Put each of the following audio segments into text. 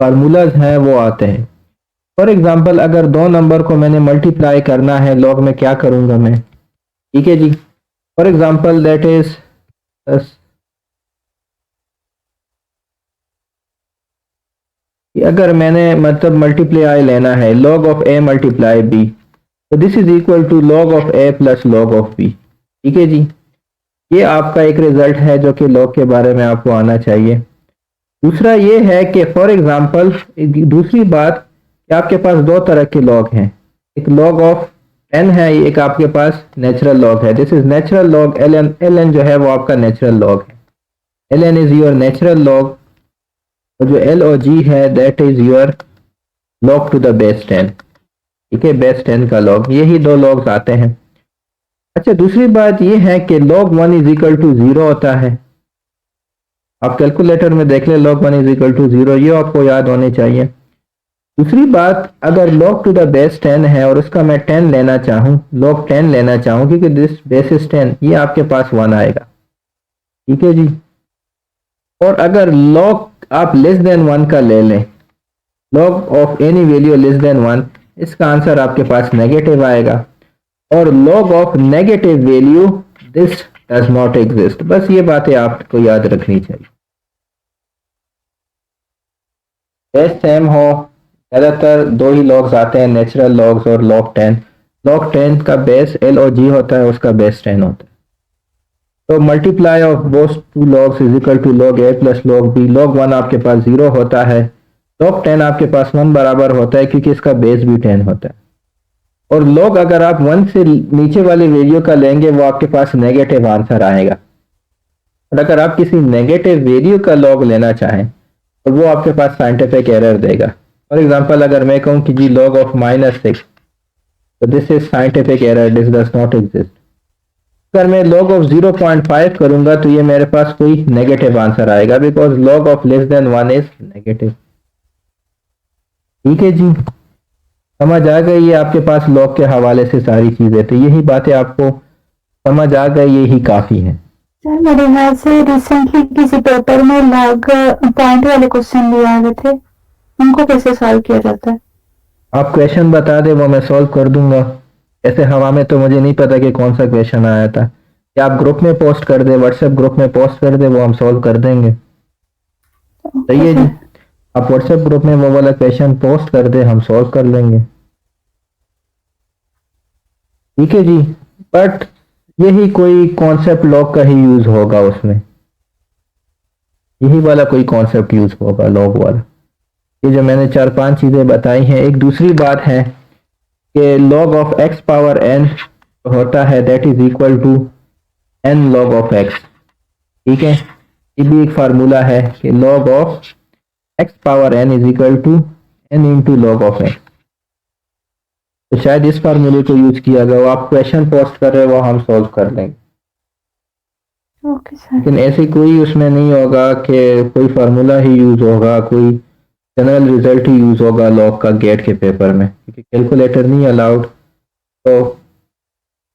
Formulas हैं वो आते हैं। फॉर एग्जांपल अगर दो नंबर को मैंने मल्टीप्लाई करना है लॉग में क्या करूंगा मैं, ठीक है जी। फॉर एग्जांपल दैट इज अगर मैंने मतलब मल्टीप्लाई लेना है log of a multiply b, तो this is equal to log of a plus log of b, ठीक है जी। ये आपका एक रिजल्ट है जो कि लॉग के बारे में आपको आना चाहिए। दूसरा ये है कि फॉर एग्जांपल दूसरी बात कि आपके पास दो तरह के लॉग हैं, एक लॉग ऑफ n है, एक आपके पास नेचुरल लॉग है। This is natural log ln जो है वो आपका नेचुरल लॉग है, ln is your natural log, और जो l और g है that is your log to the base 10, ठीक है, बेस 10 का लॉग। यही दो लॉग्स आते हैं। अच्छा, दूसरी बात ये है कि log 1 इज इक्वल टू 0 होता है। आप कैलकुलेटर में देख ले, log 1 इज इक्वल टू 0, ये आपको याद होनी चाहिए। दूसरी बात, अगर log टू द बेस 10 है और उसका मैं 10 लेना चाहूँ, log 10 लेना चाहूँ, क्योंकि दिस बेस इज 10, ये आपके पास 1 आएगा, ठीक है जी। और अगर log आप लेस देन 1 का ले लें, log of any value less than 1, इसका आंसर आपके पास नेगेटिव आएगा। और log of negative value this does not exist. बस ये बातें आपको याद रखनी चाहिए। बेस सेम हो, ज़्यादातर दो ही लॉग्स आते हैं, नेचुरल लॉग्स और log 10। log 10 का बेस l और g होता है, उसका बेस 10 होता है। तो multiply of both two logs is equal to log a plus log b। log 1 आपके पास 0 होता है, log 10 आपके पास 1 बराबर होता है क्योंकि इसका बेस भी 10 होता है। और log अगर आप 1 से नीचे वाली वैल्यू का लेंगे वो आपके पास नेगेटिव आंसर आएगा। और अगर आप किसी नेगेटिव वैल्यू का log लेना चाहें तो वो आपके पास साइंटिफिक एरर देगा। फॉर एग्जांपल अगर मैं कहूँ कि जी log ऑफ -6, तो this is scientific error, this does not exist. अगर मैं log ऑफ 0.5 करूंगा तो ये मेरे पास कोई नेगेटिव आंसर आएगा, because log of less than 1 is negative, ठीक है जी। समझ आ गई है आपके पास log के हवाले से सारी चीजें, तो यही बातें आपको समझ आ गई, यही काफी है। सर मेरे ख्याल से रिसेंटली किसी पेपर में लॉग पॉइंट वाले क्वेश्चन भी आ गए थे, उनको कैसे सॉल्व किया जाता है? आप क्वेश्चन बता दे, वो मैं सॉल्व कर दूंगा। ऐसे हवा में तो मुझे नहीं पता कि कौन सा क्वेश्चन आया था। या आप ग्रुप में पोस्ट कर दे, व्हाट्सएप ग्रुप में पोस्ट कर दे, वो हम सॉल्व कर देंगे। सही है जी, आप व्हाट्सएप ग्रुप में वो वाला क्वेश्चन पोस्ट कर दे, हम सॉल्व कर लेंगे, ठीक है जी। बट यही कोई कॉन्सेप्ट लॉग का ही यूज होगा उसमें, यही वाला कोई कॉन्सेप्ट यूज होगा लॉग वाला। ये जो मैंने 4-5 चीजें बताई हैं। एक दूसरी बात है कि log of x power n होता है that is equal to n log of x, ठीक है। ये भी एक फार्मूला है कि log of x power n is equal to n into log of x। तो शायद इस फार्मूले को यूज किया गया, वो आप क्वेश्चन पोस्ट कर रहे हो, वो हम सॉल्व कर लेंगे। Okay sir. लेकिन ऐसे कोई उसमें नहीं होगा कि कोई फार्मूला ही यूज होगा, कोई जनरल रिजल्ट ही यूज होगा लॉग का गेट के पेपर में, क्योंकि कैलकुलेटर नहीं अलाउड। तो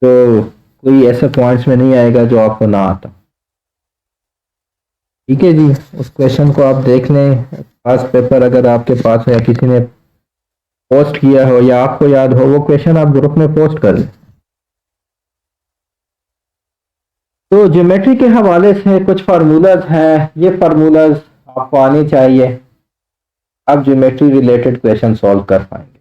कोई ऐसे पॉइंट्स में नहीं आएगा जो आपको ना आता, ठीक है जी। उस क्वेश्चन को आप देख लें, पास पेपर अगर आपके पास है या किसी ने पोस्ट किया हो या आपको याद हो, वो क्वेश्चन आप ग्रुप में पोस्ट कर लें। तो ज्योमेट्री के हवाले से कुछ फार्मूलाज हैं, ये फार्मूलाज आपको आने चाहिए, आप ज्योमेट्री रिलेटेड क्वेश्चन सॉल्व कर पाएंगे।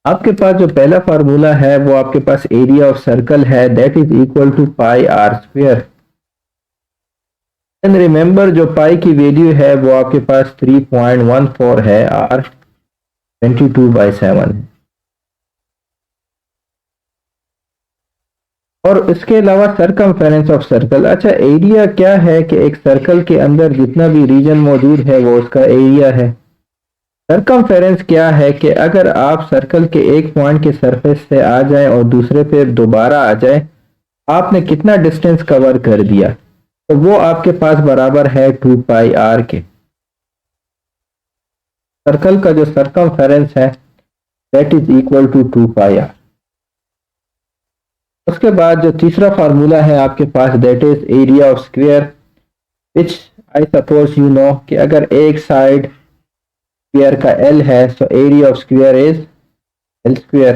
आपके पास जो पहला फार्मूला है वो आपके पास एरिया ऑफ सर्कल है, that is equal to pi r square. And remember जो पाई की वैल्यू है वो आपके पास 3.14 है, आर 22/7 है। और इसके अलावा सरकमफेरेंस ऑफ सर्कल। अच्छा, एरिया क्या है कि एक सर्कल के अंदर जितना भी रीजन मौजूद है वो उसका एरिया है। सरकमफेरेंस क्या है कि अगर आप सर्कल के एक पॉइंट के सरफेस से आ जाएं और दूसरे पे दोबारा आ जाएं, आपने कितना डिस्टेंस कवर कर दिया, तो वो आपके पास बराबर है 2 पाई आर के। सर्कल का जो सरकमफेरेंस है that is equal to 2 pi r. उसके बाद जो तीसरा फार्मूला है आपके पास that is area of square, which I suppose you know कि अगर एक साइड स्क्वायर का एल है, so area of square is l square.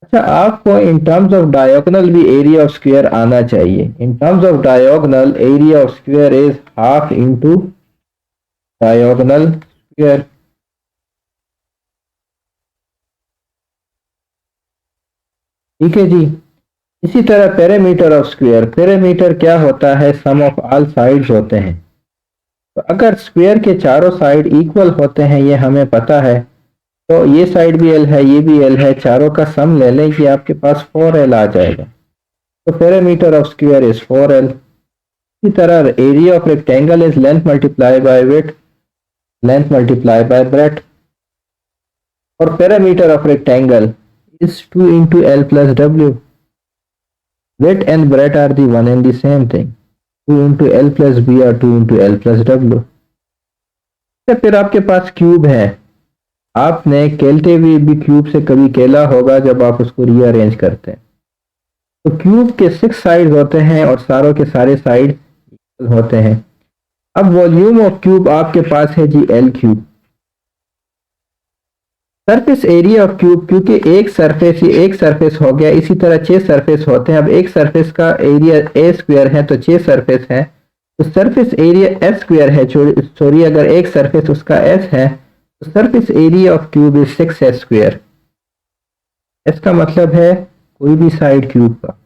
अच्छा, आपको इन टर्म्स ऑफ डायगोनल भी एरिया ऑफ स्क्वायर आना चाहिए। In terms of diagonal area of square is half into diagonal square. ठीक है जी। इसी तरह पेरीमीटर ऑफ स्क्वायर, पेरीमीटर क्या होता है, सम ऑफ ऑल साइड्स होते हैं। तो अगर स्क्वायर के चारों साइड इक्वल होते हैं, ये हमें पता है, तो ये साइड भी एल है, ये भी एल है, चारों का सम ले लें कि आपके पास 4l आ जाएगा। तो perimeter of square is 4l। इसी तरह area of rectangle is length multiply by width, length multiply by breadth. और perimeter of rectangle is 2 into L plus W. Width and breadth are the one and the same thing. 2 into L plus B or 2 into L plus W. फिर आपके पास cube है। आपने खेलते हुए भी cube से कभी खेला होगा जब आप उसको रीअरेंज करते हैं। तो क्यूब के 6 साइड्स होते हैं और सारों के सारे साइड इक्वल होते हैं। अब वॉल्यूम ऑफ क्यूब आपके पास है जी L cube. Surface area of cube, क्योंकि एक सरफेस ये एक सरफेस हो गया, इसी तरह 6 सरफेस होते हैं। अब एक सरफेस का एरिया ए स्क्वायर है तो 6 सरफेस है, तो सरफेस एरिया एस स्क्वायर है। सॉरी, अगर एक सरफेस उसका एस है तो surface area of cube is 6s square. S का मतलब है कोई भी साइड क्यूब का,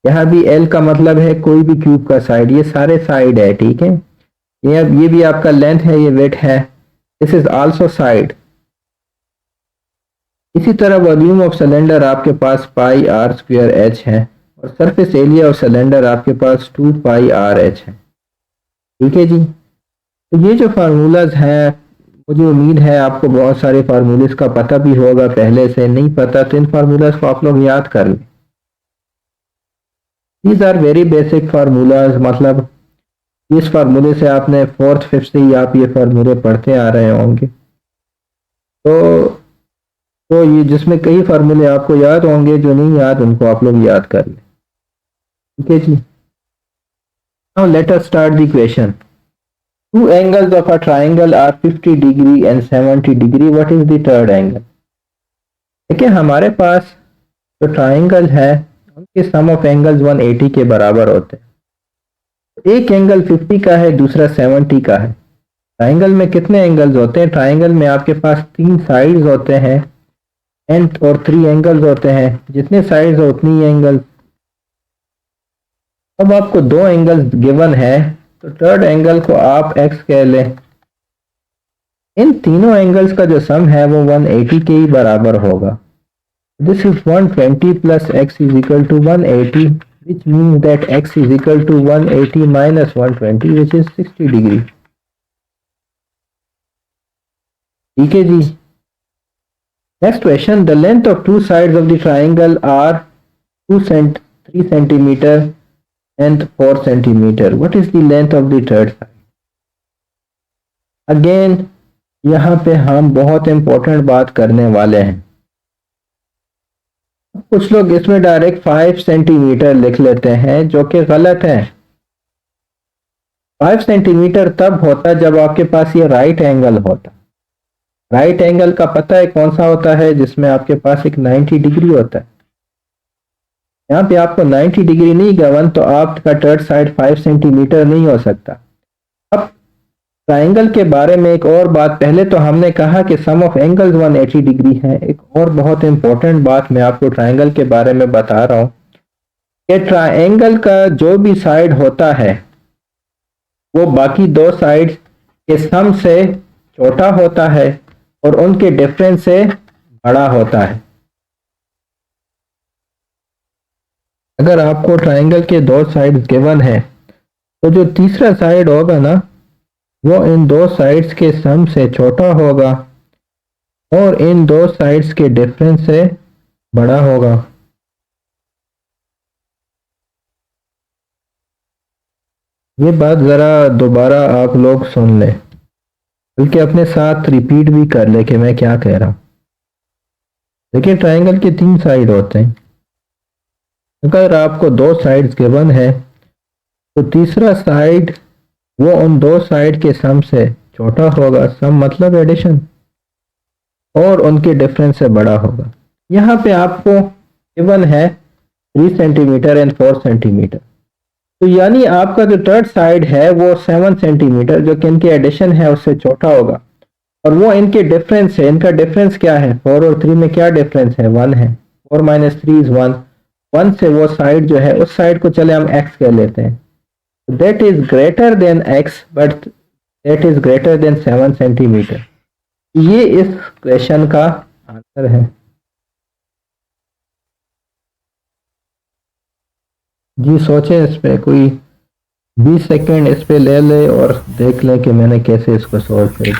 यहाँ भी एल का मतलब है कोई भी क्यूब का साइड, ये सारे साइड है। ठीक है, ये भी आपका लेंथ है, ये विड्थ है, दिस इज आल्सो साइड। इसी तरह वॉल्यूम ऑफ सिलेंडर आपके पास पाई आर स्क्वायर एच है और सरफेस एरिया ऑफ सिलेंडर आपके पास 2 पाई आर एच है। ठीक है जी। तो ये जो फार्मूलाज हैं, मुझे उम्मीद है आपको बहुत सारे फार्मूलेस का पता भी होगा, पहले से नहीं पता तो इन फार्मूलाज को आप लोग याद कर लें। These are very basic formulas, मतलब इस फार्मूले से आपने 4th 5th से ही आप ये फार्मूले पढ़ते आ रहे होंगे। तो ये जिसमें कई फार्मूले आपको याद होंगे, जो नहीं याद उनको आप लोग याद कर लें। ठीक है जी। Now let us start the question. Two angles of a triangle are 50 degree and 70 degree, what is the third angle. देखिए, हमारे पास जो ट्राइंगल है उनके सम ऑफ एंगल्स 180 के बराबर होते हैं। एक एंगल 50 का है, दूसरा 70 का है। ट्राइंगल में कितने एंगल्स होते हैं, ट्राइंगल में आपके पास 3 साइड्स होते हैं एंड और 3 एंगल्स होते हैं। जितने साइड्स हो उतनी एंगल्स। अब आपको 2 एंगल्स गिवन है, तो थर्ड एंगल को आप x कह लें। इन तीनों एंगल्स का जो सम है वो 180 के ही बराबर होगा। This is 120 plus x is equal to 180, which means that x is equal to 180 minus 120, which is 60 degree. ठीक है जी। Next question, the length of two sides of the triangle are 3 centimeter and 4 centimeter. What is the length of the third side? Again, यहाँ पे हम बहुत important बात करने वाले हैं। कुछ लोग इसमें डायरेक्ट 5 सेंटीमीटर लिख लेते हैं, जो कि गलत है। 5 सेंटीमीटर तब होता जब आपके पास ये राइट एंगल होता। राइट एंगल का पता है कौन सा होता है, जिसमें आपके पास एक 90 डिग्री होता है। यहाँ पे आपको 90 डिग्री नहीं गवन, तो आपका थर्ड साइड 5 सेंटीमीटर नहीं हो सकता। अब ट्राइंगल के बारे में एक और बात, पहले तो हमने कहा कि सम ऑफ एंगल्स 180 डिग्री है। एक और बहुत इंपॉर्टेंट बात मैं आपको ट्राइंगल के बारे में बता रहा हूँ कि ट्राइंगल का जो भी साइड होता है वो बाकी 2 साइड के सम से छोटा होता है और उनके डिफरेंस से बड़ा होता है। अगर आपको ट्राइंगल के 2 साइड गिवन है, तो जो तीसरा साइड होगा ना, वो इन 2 साइड्स के सम से छोटा होगा और इन 2 साइड्स के डिफरेंस से बड़ा होगा। ये बात ज़रा दोबारा आप लोग सुन लें, बल्कि अपने साथ रिपीट भी कर ले कि मैं क्या कह रहा हूँ। देखिए, ट्राइंगल के 3 साइड होते हैं। अगर आपको 2 साइड्स गिवन है, तो तीसरा साइड वो उन 2 साइड के सम से छोटा होगा, सम मतलब एडिशन, और उनके डिफरेंस से बड़ा होगा। यहाँ पे आपको गिवन है 3 सेंटीमीटर एंड 4 सेंटीमीटर, तो यानी आपका जो थर्ड साइड है वो 7 सेंटीमीटर जो कि इनके एडिशन है उससे छोटा होगा, और वो इनके डिफरेंस है। इनका डिफरेंस क्या है, 4 और 3 में क्या डिफरेंस है, 1 है। 4 माइनस 3 इज 1। 1 से वो साइड जो है उस साइड को चले हम x कह लेते हैं, that is greater than x but that is greater than 7 centimetre. ये इस क्वेश्चन का आंसर है। जी सोचें इस पे, कोई 20 सेकंड इस पे ले ले और देख लें कि मैंने कैसे इसको सॉल्व किया।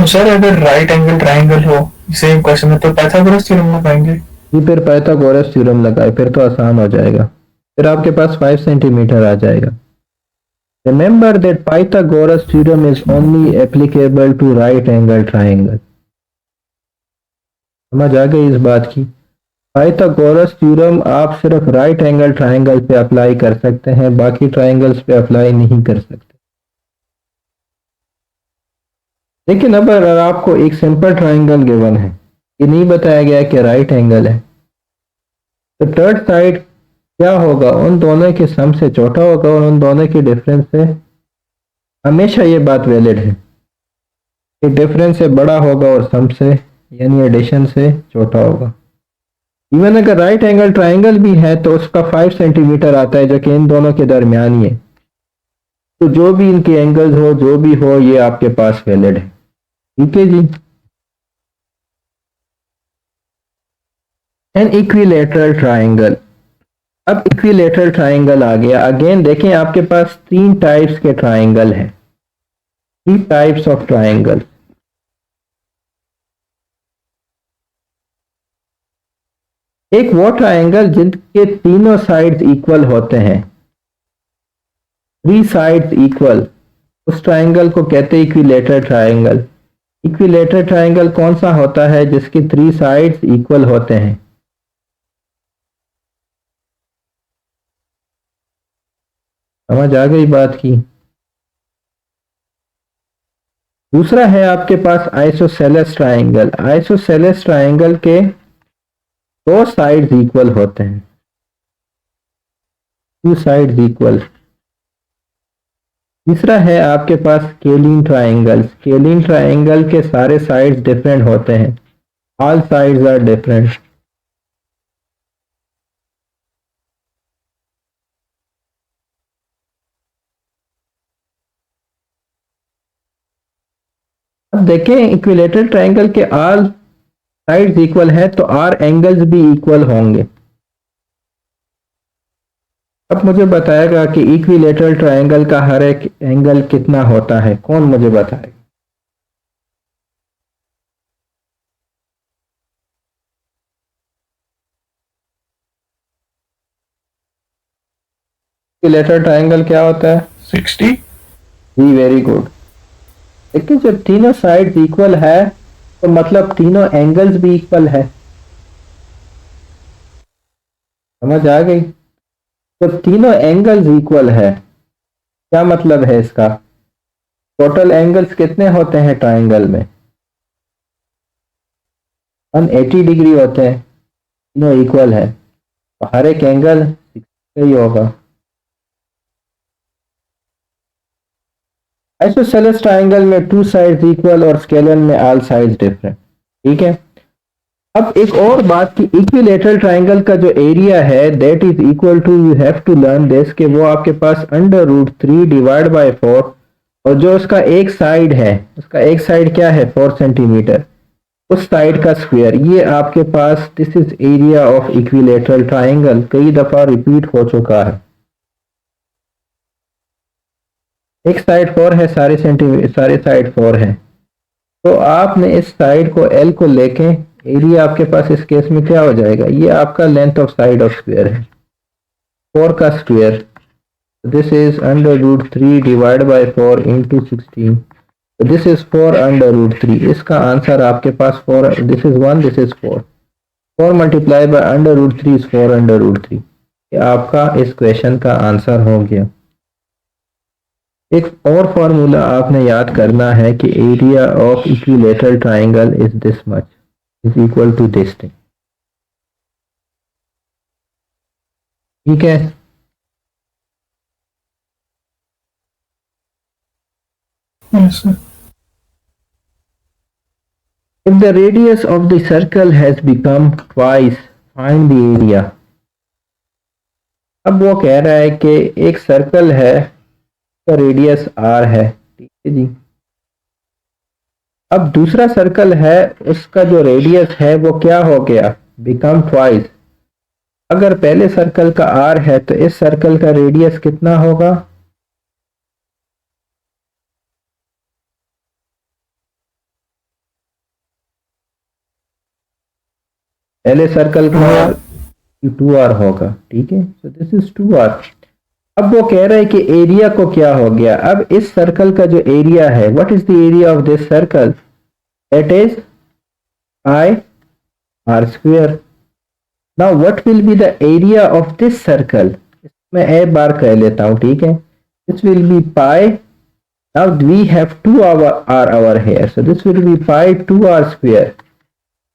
सर अगर राइट एंगल ट्राइंगल हो सेम क्वेश्चन में तो पाइथागोरस थ्योरम लगाएंगे। जी फिर पाइथागोरस थ्योरम लगाए, फिर तो आसान हो जाएगा, फिर आपके पास 5 सेंटीमीटर आ जाएगा। Remember that Pythagoras theorem is only applicable to right angle triangle। समझ आ गई इस बात की। पाइथागोरस थ्योरम आप सिर्फ राइट एंगल ट्राइंगल पे अप्लाई कर सकते हैं, बाकी ट्राइंगल्स पे अप्लाई नहीं कर सकते। लेकिन अब अगर आपको एक सिंपल ट्राइंगल गिवन है, ये नहीं बताया गया कि राइट एंगल है, तो थर्ड साइड क्या होगा, उन दोनों के सम से छोटा होगा और उन दोनों के डिफरेंस से, हमेशा ये बात वैलिड है कि डिफरेंस से बड़ा होगा और सम से यानी एडिशन से छोटा होगा। इवन अगर राइट एंगल ट्राइंगल भी है तो उसका 5 सेंटीमीटर आता है जो कि इन दोनों के दरमियान ही है, तो जो भी इनके एंगल्स हो जो भी हो ये आपके पास वैलिड है। ठीक है जी। एन इक्विलेटरल ट्राइंगल, अब इक्विलेटरल ट्राइंगल आ गया। अगेन देखें आपके पास 3 टाइप्स के ट्राइंगल हैं, 3 टाइप्स ऑफ ट्राइंगल। एक वो ट्राइंगल जिनके तीनों साइड्स इक्वल होते हैं, 3 साइड्स इक्वल, उस ट्राइंगल को कहते हैं इक्विलेटरल ट्राइंगल। इक्विलेटरल ट्राइंगल कौन सा होता है, जिसकी 3 साइड्स इक्वल होते हैं। समझ आ गई बात की। दूसरा है आपके पास आइसोसेलेस ट्राइंगल। आइसोसेलेस ट्राइंगल के 2 साइड्स इक्वल होते हैं, 2 साइड्स इक्वल। तीसरा है आपके पास स्केलिन ट्राइंगल। स्केलिन ट्राइंगल के सारे साइड्स डिफरेंट होते हैं, ऑल साइड्स आर डिफरेंट। अब देखें इक्विलेटरल ट्राइंगल के ऑल साइड्स इक्वल है तो आर एंगल्स भी इक्वल होंगे। अब मुझे बताएगा कि इक्विलेटरल ट्राइंगल का हर एक एंगल कितना होता है, कौन मुझे बताएगा। इक्विलेटरल ट्राइंगल क्या होता है, 60। जी वेरी गुड। लेकिन जब तीनों साइड्स इक्वल है तो मतलब तीनों एंगल्स भी इक्वल है। समझ आ गई। जब तीनों एंगल्स इक्वल है क्या मतलब है इसका, टोटल एंगल्स कितने होते हैं ट्राइंगल में, 180 डिग्री होते हैं, तीनों इक्वल है तो हर एक एंगल 60 ही होगा। आइसोसेलेस ट्राइंगल में 2 साइड्स इक्वल और स्केलिन में ऑल साइड्स डिफरेंट। ठीक है। अब एक और बात कि इक्विलेटरल ट्राइंगल का जो एरिया है that is equal to, you have to learn this, कि वो आपके पास √3 डिवाइड बाय 4, और जो उसका एक साइड है, उसका एक साइड क्या है 4 सेंटीमीटर, उस साइड का स्क्वायर। ये आपके पास this is area of equilateral triangle, कई दफा रिपीट हो चुका है। एक साइड 4 है, सारे साइड 4 है, तो आपने इस साइड को L को लेके एरिया आपके पास इस केस में क्या हो जाएगा, ये आपका length of side of square है, 4 का square. This is √3 divide by 4 into 16, this is 4 √3। इसका आंसर आपके पास 4, this is 1, this is 4, 4 multiply by √3 is 4 √3। ये आपका इस क्वेश्चन का आंसर हो गया। एक और फॉर्मूला आपने याद करना है कि area of equilateral triangle is this much, is equal to this thing. ठीक है, Yes, sir. if the radius of the circle has become twice, find the area। अब वो कह रहा है कि एक सर्कल है, तो रेडियस r है, ठीक है जी। अब दूसरा सर्कल है, उसका जो रेडियस है वो क्या हो गया, बिकम ट्वाइस। अगर पहले सर्कल का r है तो इस सर्कल का रेडियस कितना होगा, पहले सर्कल का 2r होगा, ठीक है। सो दिस इज 2r। अब वो कह रहा है कि एरिया को क्या हो गया, अब इस सर्कल का जो एरिया है, what is the area of this circle, that is pi r square. Now what will be the area of this circle, मैं ए बार कह लेता हूं, ठीक है। This will be pi, now we have 2r over here, so this will be pi 2r square,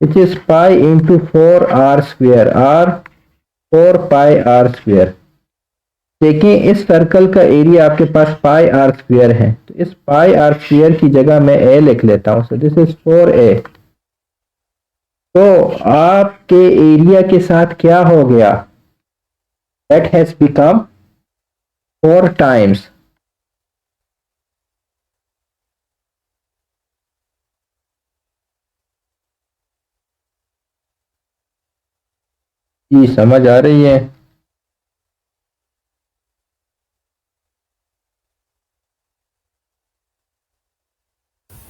which is pi into 4r square, r 4 pi r square। देखें इस सर्कल का एरिया आपके पास पाई आर स्क्वायर है, तो इस पाई r square की जगह मैं ए लिख लेता हूं, सो दिस इज 4a। तो आपके एरिया के साथ क्या हो गया, दैट हैज बिकम 4 टाइम्स। जी समझ आ रही है।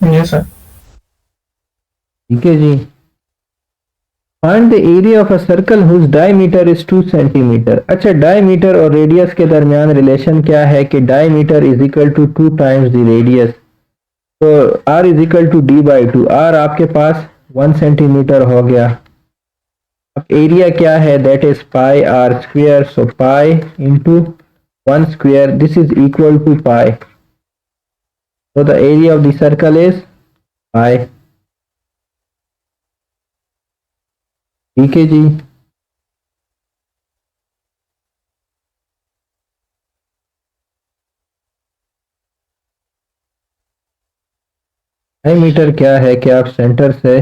Yes, sir. ठीक है जी। Find the area of a circle whose diameter is 2 centimetre. अच्छा, डायमीटर और रेडियस के दरमियान रिलेशन क्या है कि diameter is equal to 2 times the radius, तो r is equal to d/2। r आपके पास 1 सेंटीमीटर हो गया। अब एरिया क्या है, that is pi r square, so pi into 1 square, this is equal to pi, so the area of the circle is pi। ठीक है जी। Diameter क्या है कि आप सेंटर से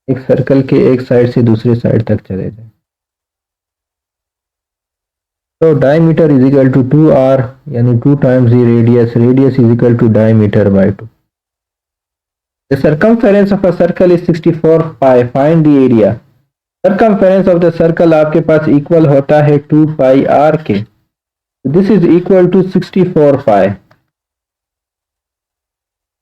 एक सर्कल के एक साइड से दूसरी साइड तक चले जाएं, तो diameter is equal to 2r, यानी 2 times the radius, radius is equal to diameter by 2। The circumference of a circle is 64 pi, find the area. Circumference of the circle आपके पास इक्वल होता है 2 पाई r के, this is equal to 64 pi.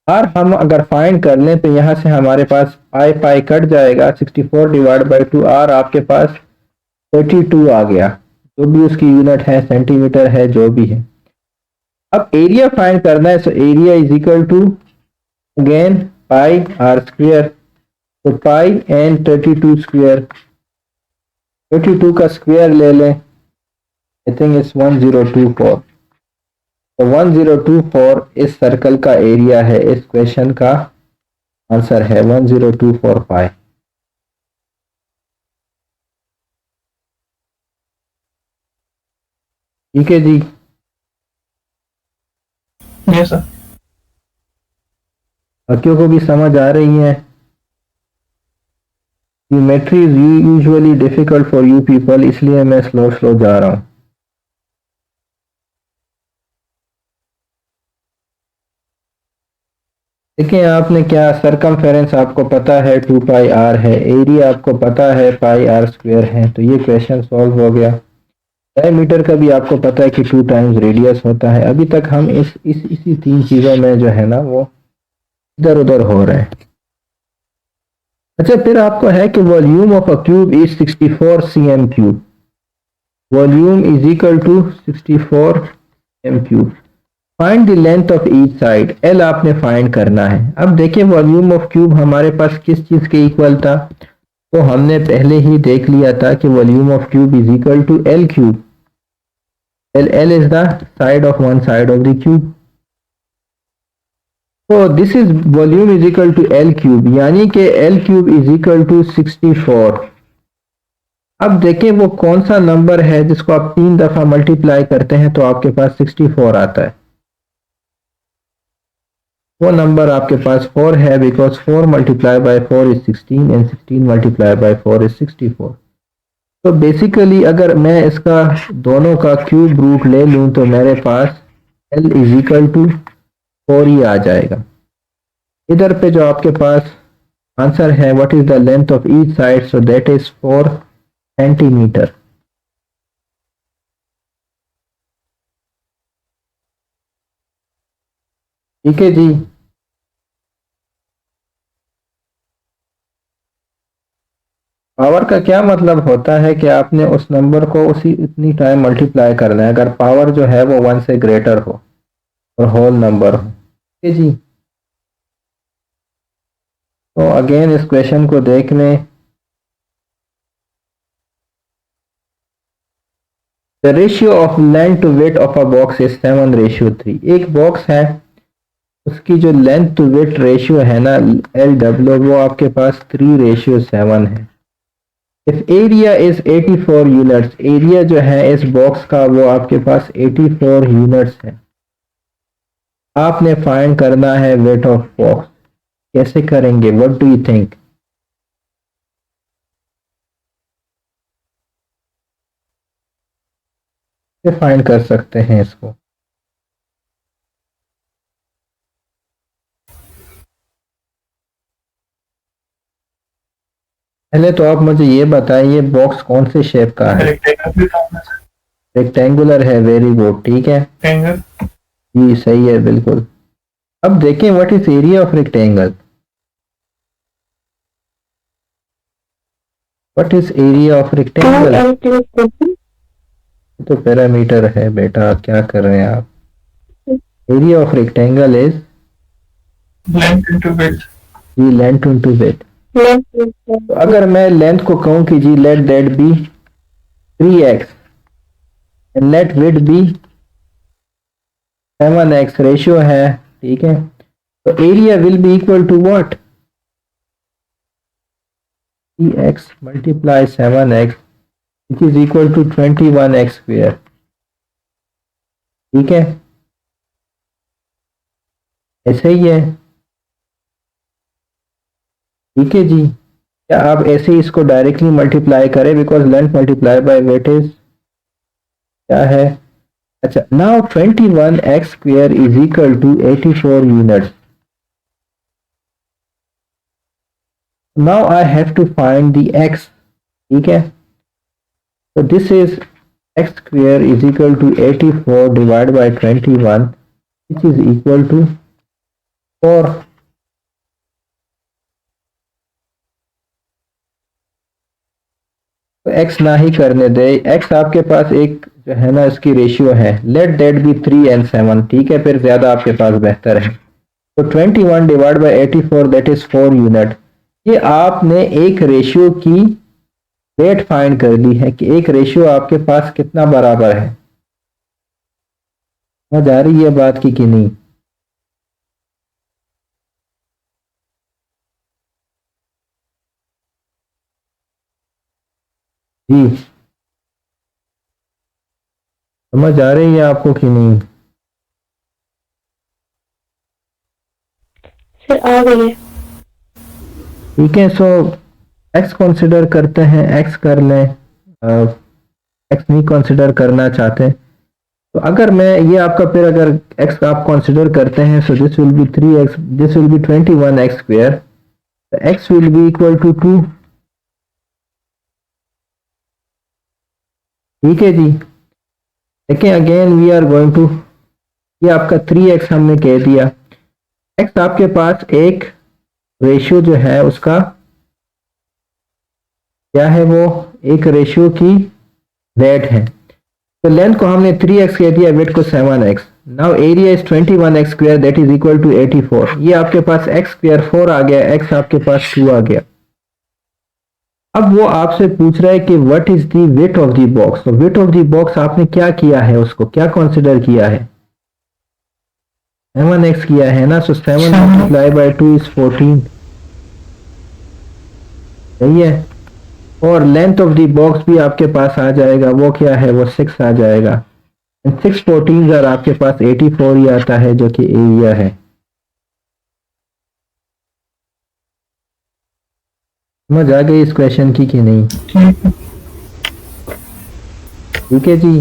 r हम अगर find कर लें तो यहाँ से हमारे पास पाई पाई कट जाएगा, 64 डिवाइड बाई 2, r आपके पास 32 आ गया, जो भी उसकी यूनिट है, सेंटीमीटर है, जो भी है। अब एरिया फाइंड करना है, so area is equal to again pi r square, तो पाई एंड 32 स्क्वायर, 32 का स्क्वायर ले लें, आई थिंक इट्स 1024, तो 1024 इस सर्कल का एरिया है, इस क्वेश्चन का आंसर है 1024 पाई। ठीक है जी। Yes, sir. बाकियों को भी समझ आ रही है। Geometry is usually difficult for you people, इसलिए मैं स्लो स्लो जा रहा हूँ। देखिए आपने क्या, सर्कमफेरेंस आपको पता है 2 पाई आर है, एरिया आपको पता है पाई आर स्क्वायर है, तो ये क्वेश्चन सॉल्व हो गया। डायमीटर का भी आपको पता है कि 2 टाइम्स रेडियस होता है। अभी तक हम इसी 3 चीज़ों में जो है ना वो इधर उधर हो रहे हैं। अच्छा, फिर आपको है कि volume of a cube is 64 cm cube, volume is equal to 64 cm cube. Find the length of each side, L आपने फाइंड करना है। अब देखिए वॉल्यूम ऑफ क्यूब हमारे पास किस चीज के इक्वल था, तो हमने पहले ही देख लिया था कि volume of cube is equal to l cube, l is the side of one side of the cube. तो this is volume is equal to l cube, यानी कि l cube is equal to 64। अब देखें वो कौन सा number है जिसको आप 3 दफा मल्टीप्लाई करते हैं तो आपके पास 64 आता है। वो नंबर आपके पास 4 है, because 4 multiply by 4 is 16 and 16 multiply by 4 is 64। तो बेसिकली अगर मैं इसका दोनों का क्यूब रूट ले लूं तो मेरे पास एल इज इक्वल टू 4 ही आ जाएगा। इधर पे जो आपके पास आंसर है, what is the length of each side, so that is 4 centimetre. ठीक है जी। पावर का क्या मतलब होता है कि आपने उस नंबर को उसी इतनी टाइम मल्टीप्लाई करना है, अगर पावर जो है वो 1 से ग्रेटर हो और होल नंबर हो। ठीक है जी। तो अगेन इस क्वेश्चन को देख लें। The ratio of length to weight of a box is 7:3। एक बॉक्स है, उसकी जो लेंथ टू वेट रेशियो है ना LW, वो आपके पास 3:7 है। If area is 84 units, area जो है इस बॉक्स का वो आपके पास 84 यूनिट्स है। आपने फाइंड करना है वेट ऑफ बॉक्स। कैसे करेंगे, व्हाट डू यू थिंक? कैसे फाइंड कर सकते हैं इसको? पहले तो आप मुझे ये बताइए बॉक्स कौन से शेप का है? रेक्टेंगल भी सामने से रेक्टेंगुलर है, वेरी गुड, ठीक है रेक्टेंगल। जी, सही है बिल्कुल। अब देखें what is area of rectangle. What is area of rectangle? 2L plus 14 तो पैरामीटर है बेटा, क्या कर रहे हैं आप? Area of rectangle is length into width. जी लेंथ इनटू विड्थ। plus तो अगर मैं लेंथ को कहूं कि जी let that be 3x and let width be 7x, ratio है, ठीक है। तो area will be equal to what? 3x multiply 7x which is equal to 21x square. ठीक है, ऐसे ही है। ठीक है जी। क्या आप ऐसे ही इसको डायरेक्टली मल्टीप्लाई करें, because length multiply by weight is क्या है? अच्छा, now 21x square is equal to 84 units. Now I have to find the x। ठीक है, तो this is x square is equal to 84 divide by 21 which is equal to 4। तो x ना ही करने दे, x आपके पास एक जो है ना इसकी रेशियो है, लेट दैट बी 3 and 7। ठीक है, फिर ज्यादा आपके पास बेहतर है। तो 21 divide by 84 that is 4 unit. ये आपने एक रेशियो की रेट फाइंड कर ली है कि एक रेशियो आपके पास कितना बराबर है। समझ आ रही है बात की कि नहीं? जी, समझ आ रही है आपको कि नहीं? फिर आ गई है। ठीक है, सो एक्स कंसिडर करते हैं, एक्स कर लें, एक्स नहीं कंसिडर करना चाहते। तो अगर मैं ये आपका फिर अगर x आप कंसिडर करते हैं, so this will be 3x, this will be 21x square, x will be equal to 2। ठीक है जी। देखें again we are going to, ये आपका 3x हमने कह दिया। x आपके पास एक रेशियो जो है उसका क्या है, वो एक रेशियो की रेट है। तो लेंथ को हमने 3x कह दिया, वेट को 7x। Now area is 21x square that is equal to 84। ये आपके पास x स्क्वायर 4 आ गया, x आपके पास 2 आ गया। अब वो आपसे पूछ रहा है कि what is the weight of the box. तो वेट ऑफ द बॉक्स आपने क्या किया है, उसको क्या कंसिडर किया है? 7x किया है ना, सो 7 7 मल्टीप्लाई बाई 2 इज 14, सही है। और लेंथ ऑफ द बॉक्स भी आपके पास आ जाएगा, वो क्या है, वो 6 आ जाएगा। 6 14 और आपके पास 84 ही आता है जो कि एरिया है। समझ आ गई इस क्वेश्चन की कि नहीं? ठीक है। ठीक है जी।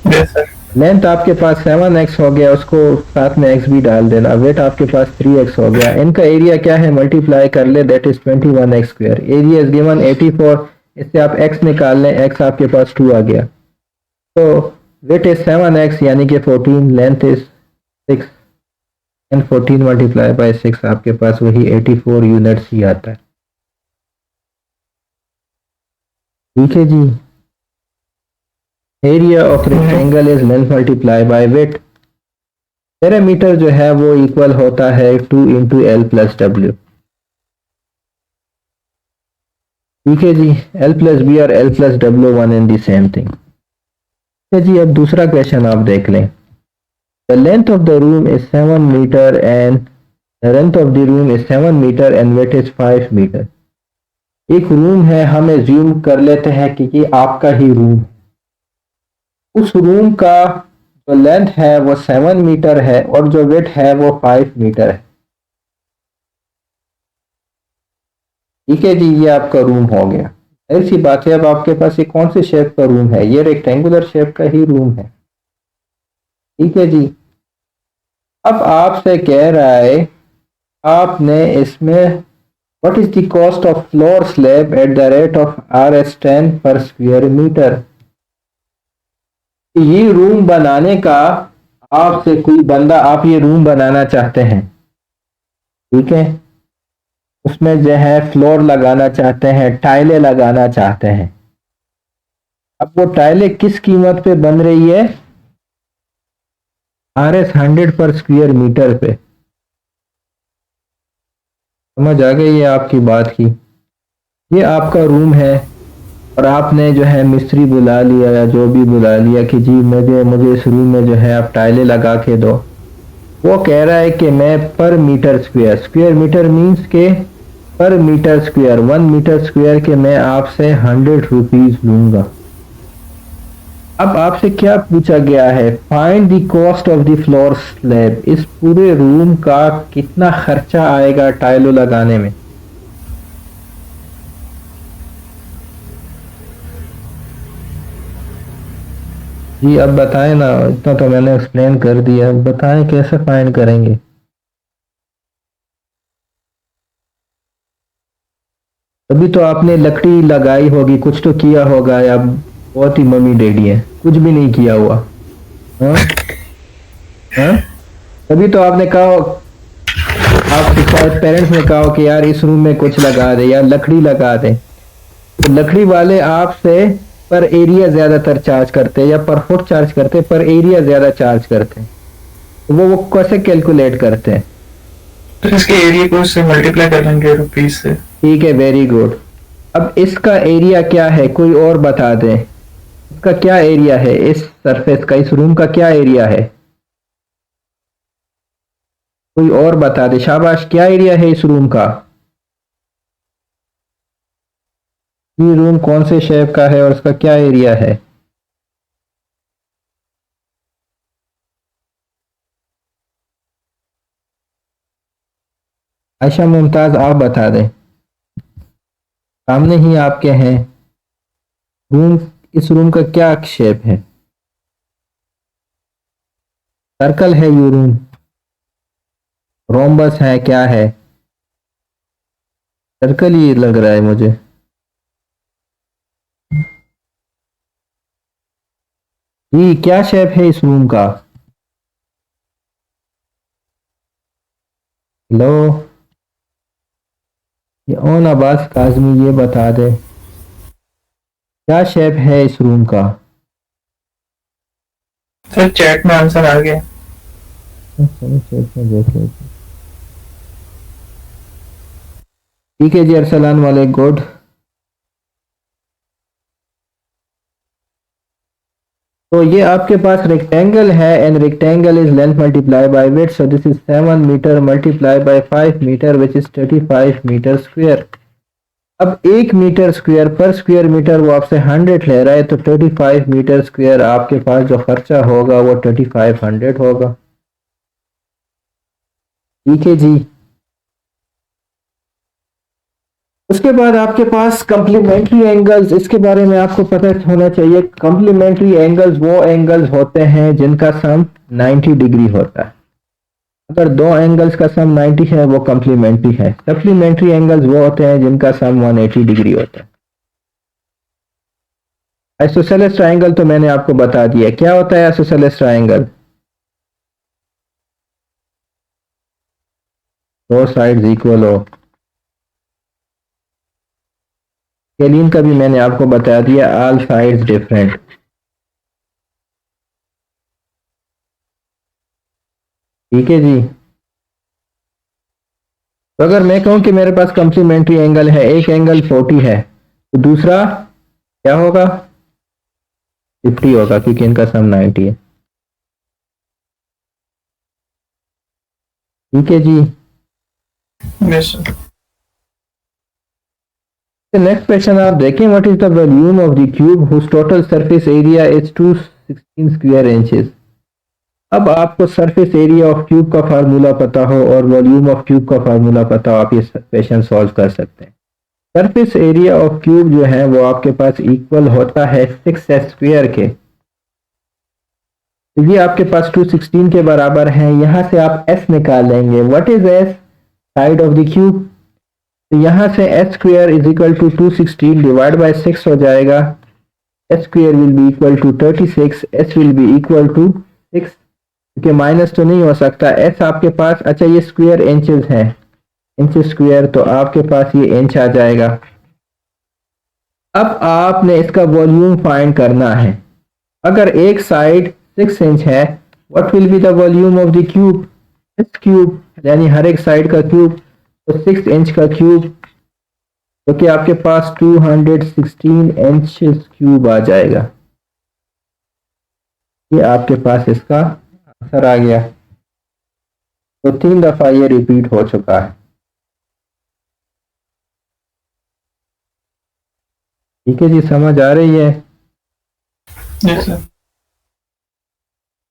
Yes sir. लेंथ आपके पास 7x हो गया, उसको साथ में x भी डाल देना। वेट आपके पास 3x हो गया। इनका एरिया क्या है, मल्टीप्लाई कर ले, that is 21x square. Area is given 84, इससे आप x निकाल लें, x आपके पास 2 आ गया। तो वेट इज 7x यानी कि 14, length is 6 and 14 multiply by 6 आपके पास वही 84 यूनिट्स ही आता है। ठीक है जी। Area of rectangle is length multiply by weight. Parameter जो है वो इक्वल होता है 2 इंटू एल प्लस डब्ल्यू। ठीक है जी। एल प्लस बी और L plus W one and the same thing. ठीक है जी। अब दूसरा क्वेश्चन आप देख लें। The length of the room is 7 meter and the length of the room is 7 meter and weight is 5 meter. एक रूम है, हम एज्यूम कर लेते हैं कि ये आपका ही रूम। उस रूम का जो लेंथ है वो 7 मीटर है और जो वेट है वो 5 मीटर है। ठीक है जी। ये आपका रूम हो गया। ऐसी बात है, अब आपके पास ये कौन से शेप का रूम है, ये रेक्टेंगुलर शेप का ही रूम है। ठीक है जी। अब आपसे कह रहा है आपने इसमें what is the cost of floor slab at the rate of RS10 पर स्क्वायर मीटर। ये रूम बनाने का आपसे कोई बंदा, आप ये रूम बनाना चाहते हैं, ठीक है, उसमें जो है फ्लोर लगाना चाहते हैं, टाइलें लगाना चाहते हैं। अब वो टाइलें किस कीमत पे बन रही है, RS100 पर स्क्वायर मीटर पे। समझ आ गई है आपकी बात की। ये आपका रूम है और आपने जो है मिस्त्री बुला लिया या जो भी बुला लिया कि जी मुझे मुझे इस रूम में जो है आप टाइलें लगा के दो। वो कह रहा है कि मैं पर meter square, square meter means के पर मीटर स्क्वायर, 1 मीटर स्क्वायर के मैं आपसे 100 रुपीज लूंगा। अब आपसे क्या पूछा गया है, find the cost of the floor slab. इस पूरे रूम का कितना खर्चा आएगा टाइलों लगाने में। जी अब बताएं ना, इतना तो मैंने एक्सप्लेन कर दिया, अब बताएं कैसे फाइंड करेंगे। तभी तो आपने लकड़ी लगाई होगी, कुछ तो किया होगा, या बहुत ही मम्मी डैडी है, कुछ भी नहीं किया हुआ। हाँ हाँ। तभी तो आपने कहा, आपके शायद पेरेंट्स ने कहा हो कि यार इस रूम में कुछ लगा दे या लकड़ी लगा दे। तो लकड़ी वाले आपसे पर एरिया ज्यादातर चार्ज करते हैं या पर फुट चार्ज करते हैं, पर एरिया ज्यादा चार्ज करते हैं। तो वो कैसे कैलकुलेट करते हैं। तो इसके एरिया को उससे मल्टीप्लाई कर लेंगे रुपीज से। ठीक है, वेरी गुड। अब इसका एरिया क्या है, कोई और बता दें। इसका क्या एरिया है, इस सरफेस का, इस रूम का क्या एरिया है, कोई और बता दे। शाबाश, क्या एरिया है इस रूम का। ये रूम कौन से शेप का है और इसका क्या एरिया है। आयशा मुमताज आप बता दें, सामने ही आपके हैं रूम। इस रूम का क्या शेप है, सर्कल है ये रूम, रोम्बस है, क्या है। सर्कल ही लग रहा है मुझे। जी क्या शेप है इस रूम का। हेलो, ये ओन अब्बास काजमी ये बता दे क्या शेप है इस रूम का। सर चैट में आंसर आ गया। चलो शेप में देख लेते हैं। ठीक है जी, अरसलान वाले गुड। तो ये आपके पास रेक्टेंगल है and rectangle is length multiply by width, so this is 7 meter multiply by 5 meter which is 35 meter square. अब 1 मीटर स्क्वायर पर स्क्वायर मीटर वो आपसे 100 ले रहा है, तो 35 मीटर स्क्वायर आपके पास जो खर्चा होगा वो 3500 होगा। ठीक है जी। उसके बाद आपके पास कम्प्लीमेंट्री एंगल्स, इसके बारे में आपको पता होना चाहिए। कम्प्लीमेंट्री एंगल्स वो एंगल्स होते हैं जिनका सम 90 डिग्री होता है। अगर दो एंगल्स का सम 90 है वो कम्प्लीमेंट्री है। सप्लीमेंट्री एंगल्स वो होते हैं जिनका सम 180 डिग्री होता है। आइसोसेलेस ट्रायंगल तो मैंने आपको बता दिया क्या होता है। आइसोसेलेस ट्रायंगल दो साइड्स इक्वल हो। स्केलिन का भी मैंने आपको बता दिया, ऑल साइड्स डिफरेंट। ठीक है जी। तो अगर मैं कहूं कि मेरे पास कम्प्लीमेंट्री एंगल है, एक एंगल 40 है तो दूसरा क्या होगा 50 होगा, क्योंकि इनका सम 90 है। ठीक है जी। Yes sir. नेक्स्ट क्वेश्चन आप देखें, what is the volume of the cube whose total surface area is 216 square inches. अब आपको सरफेस एरिया ऑफ क्यूब का फार्मूला पता हो और वॉल्यूम ऑफ क्यूब का फार्मूला पता हो, आप ये क्वेश्चन सॉल्व कर सकते हैं। सरफेस एरिया ऑफ क्यूब जो है वो आपके पास इक्वल होता है 6s स्क्वायर के। तो ये आपके पास 216 के बराबर है। यहां से आप s निकाल लेंगे। What is s, side of the cube. तो यहां से s square is equal to 216 divide by 6 हो जाएगा। s square will be equal to 36, s will be equal to 6, क्योंकि माइनस तो नहीं हो सकता। s आपके पास, अच्छा ये स्क्वायर इंचेस है, इंच स्क्वायर, तो आपके पास ये इंच आ जाएगा। अब आपने इसका वॉल्यूम फाइंड करना है। अगर एक साइड 6 इंच है, what will be the volume of the cube. इस क्यूब यानी हर एक साइड का क्यूब, तो 6 इंच का क्यूब, तो कि आपके पास 216 इंच क्यूब आ जाएगा। ये आपके पास इसका आंसर आ गया। तो 3 दफा ये रिपीट हो चुका है। ठीक है जी, समझ आ रही है। Yes sir.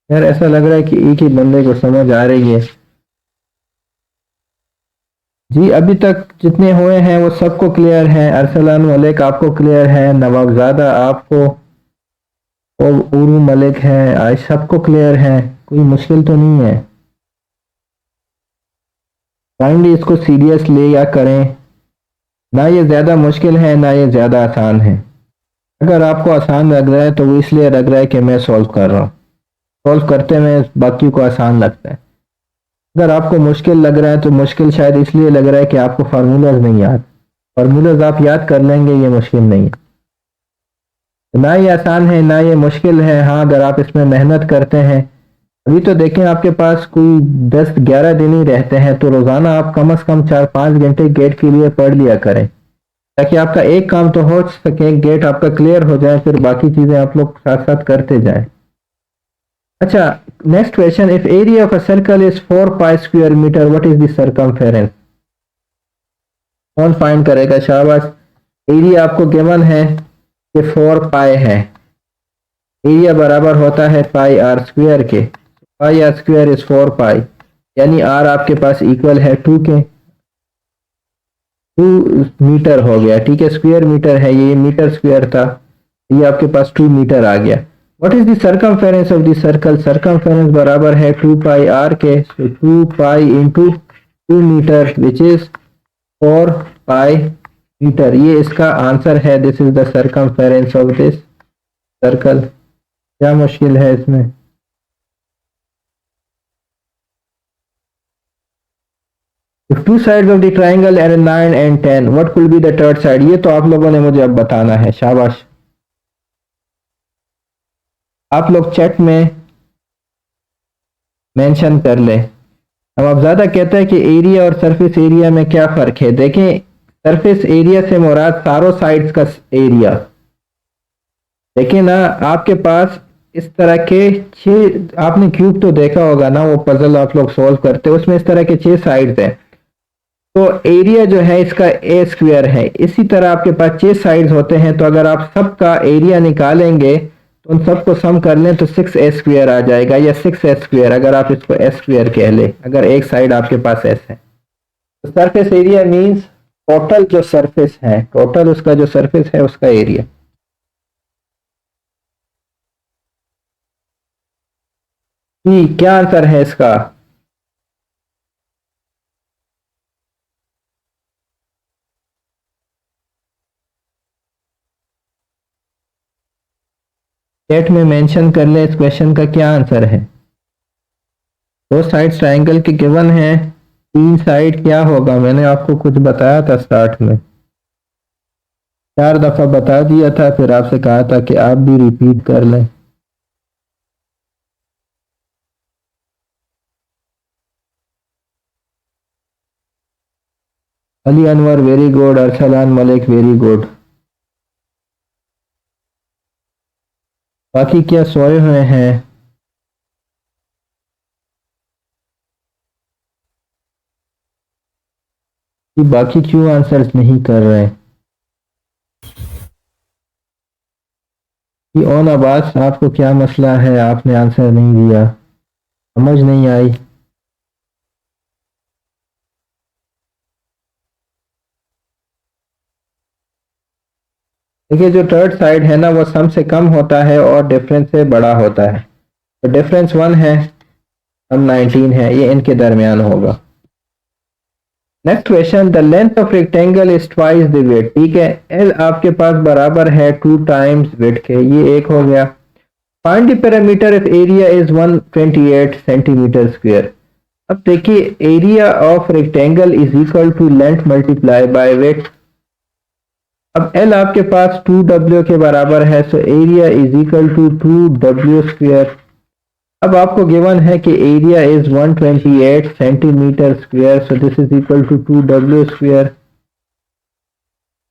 यार ऐसा लग रहा है कि एक ही बंदे को समझ आ रही है जी। अभी तक जितने हुए हैं वो सबको क्लियर है। अरसलान मलिक आपको क्लियर है, नवाबजादा आपको, और उरू मलिक है, आज सबको क्लियर है, कोई मुश्किल तो नहीं है। काइंडली इसको सीरियस ले या करें, ना ये ज़्यादा मुश्किल है ना ये ज़्यादा आसान है। अगर आपको आसान लग रहा है तो वो इसलिए लग रहा है कि मैं सॉल्व कर रहा हूँ, सॉल्व करते में बाकी को आसान लगता है। अगर आपको मुश्किल लग रहा है तो मुश्किल शायद इसलिए लग रहा है कि आपको फार्मूलाज नहीं याद। फार्मूलाज आप याद कर लेंगे, ये मुश्किल नहीं है। तो ना ये आसान है ना ये मुश्किल है। हाँ, अगर आप इसमें मेहनत करते हैं। अभी तो देखें आपके पास कोई 10-11 दिन ही रहते हैं, तो रोज़ाना आप कम से कम 4-5 घंटे गेट के लिए पढ़ लिया करें, ताकि आपका एक काम तो हो सके, गेट आपका क्लियर हो जाए, फिर बाकी चीज़ें आप लोग साथ साथ करते जाएं। अच्छा, next question, if area of a circle is 4 pi square meter, what is the circumference. कौन फाइंड करेगा, शाबाश। एरिया आपको गिवन है कि 4 पाई है, एरिया बराबर होता है पाई आर स्क्वायर के। पाई आर स्क्वायर इज 4 पाई, यानी आर आपके पास इक्वल है 2 के। 2 मीटर हो गया, ठीक है, स्क्वायर मीटर है, ये मीटर स्क्वायर था, ये आपके पास 2 मीटर आ गया। What is the circumference of the circle. Circumference बराबर है 2 पाई आर के, so 2 pi into 2 meter which is 4 pi meter. ये इसका आंसर है। This is the circumference of this circle. क्या मुश्किल है इसमें। If two sides of the triangle are 9 and 10, what will be the third side। ये तो आप लोगों ने मुझे अब बताना है, शाबाश। आप लोग चैट में मेंशन कर ले। अब ज़्यादा कहता है कि एरिया और सरफेस एरिया में क्या फ़र्क है। देखें, सरफेस एरिया से मुराद सारों साइड्स का एरिया। देखें ना, आपके पास इस तरह के 6, आपने क्यूब तो देखा होगा ना, वो पजल आप लोग सॉल्व करते हैं, उसमें इस तरह के 6 साइड्स हैं। तो एरिया जो है इसका ए स्क्वायर है। इसी तरह आपके पास 6 साइड्स होते हैं, तो अगर आप सबका एरिया निकालेंगे तो उन सबको सम कर लें तो 6 ए स्क्वायर आ जाएगा, या 6 ए स्क्वायर, अगर आप इसको ए स्क्वायर कह लें, अगर एक साइड आपके पास एस है। तो सरफेस एरिया मींस टोटल जो सरफेस है, टोटल उसका जो सरफेस है उसका एरिया। क्या आंसर है इसका? चैट में मेंशन कर ले इस क्वेश्चन का क्या आंसर है। दो साइड ट्रायंगल के गिवन है, 3 साइड क्या होगा, मैंने आपको कुछ बताया था स्टार्ट में, 4 दफा बता दिया था, फिर आपसे कहा था कि आप भी रिपीट कर लें। Ali Anwar very good, Arsalan Malik very good. बाकी क्या सोए हुए हैं? कि बाकी क्यों आंसर्स नहीं कर रहे? कि ओन अब्बास आपको क्या मसला है, आपने आंसर नहीं दिया, समझ नहीं आई? देखिए जो थर्ड साइड है ना वो सम से कम होता है और डिफरेंस से बड़ा होता है। तो डिफरेंस 1 है, सम 19 है, ये इनके दरमियान होगा। Next question, the length of rectangle is twice the width. ठीक है, एल आपके पास बराबर है 2 टाइम्स विड्थ के, ये एक हो गया। Find the parameter if area is 128 centimeter square. अब देखिए area of rectangle is equal to length multiply by width. अब एल आपके पास 2w के बराबर है, so area is equal to 2w square. अब आपको गिवन है कि area is 128 centimeter square, so this is equal to 2w square.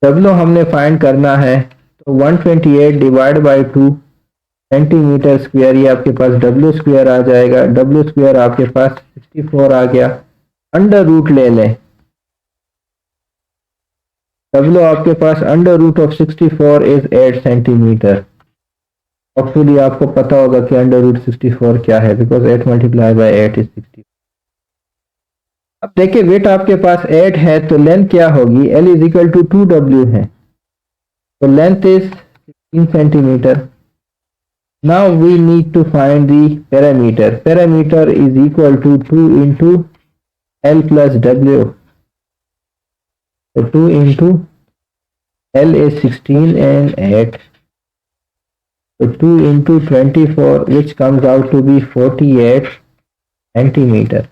w हमने फाइंड करना है, तो 128 डिवाइड बाय 2 सेंटीमीटर स्क्वायर, ये आपके पास w स्क्वायर आ जाएगा। w स्क्वायर आपके पास 64 आ गया। अंडर रूट ले लें, w आपके पास अंडर रूट ऑफ 64 इज 8 सेंटीमीटर। होपफुली आपको पता होगा कि अंडर रूट 64 क्या है, बिकॉज 8 मल्टीप्लाई बाय 8 इज 60। अब देखिए वेट आपके पास 8 है, तो लेंथ क्या होगी, L is equal to 2w है, तो length is 16 centimeter. Now we need to find the parameter. Parameter is equal to 2 into L plus w, तो 2 into L is 16 and 8, so 2 into 24 which comes out to be 48 centimetre.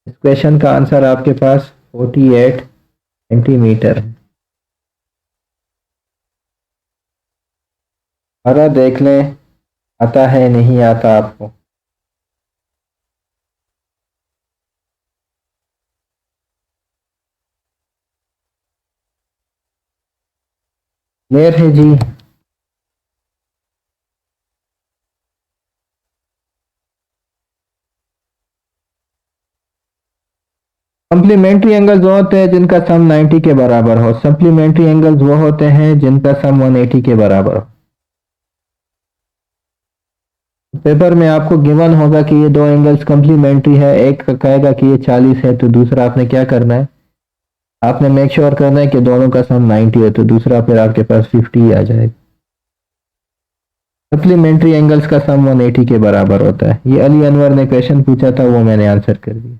इस question का answer आपके पास 48 centimetre है। अगर देख लें आता है नहीं आता आपको। क्लियर है जी? सप्लीमेंट्री एंगल्स वो होते हैं जिनका सम 90 के बराबर हो। सप्लीमेंट्री एंगल्स वो होते हैं जिनका सम 180 के बराबर हो। पेपर में आपको गिवन होगा कि ये दो एंगल्स कम्प्लीमेंट्री है, एक कहेगा कि ये 40 है, तो दूसरा आपने क्या करना है, आपने मेक श्योर करना है कि दोनों का सम 90 है, तो दूसरा फिर आपके पास 50 आ जाएगा। सप्लीमेंट्री एंगल्स का सम 180 के बराबर होता है। ये अली अनवर ने क्वेश्चन पूछा था, वो मैंने आंसर कर दिया।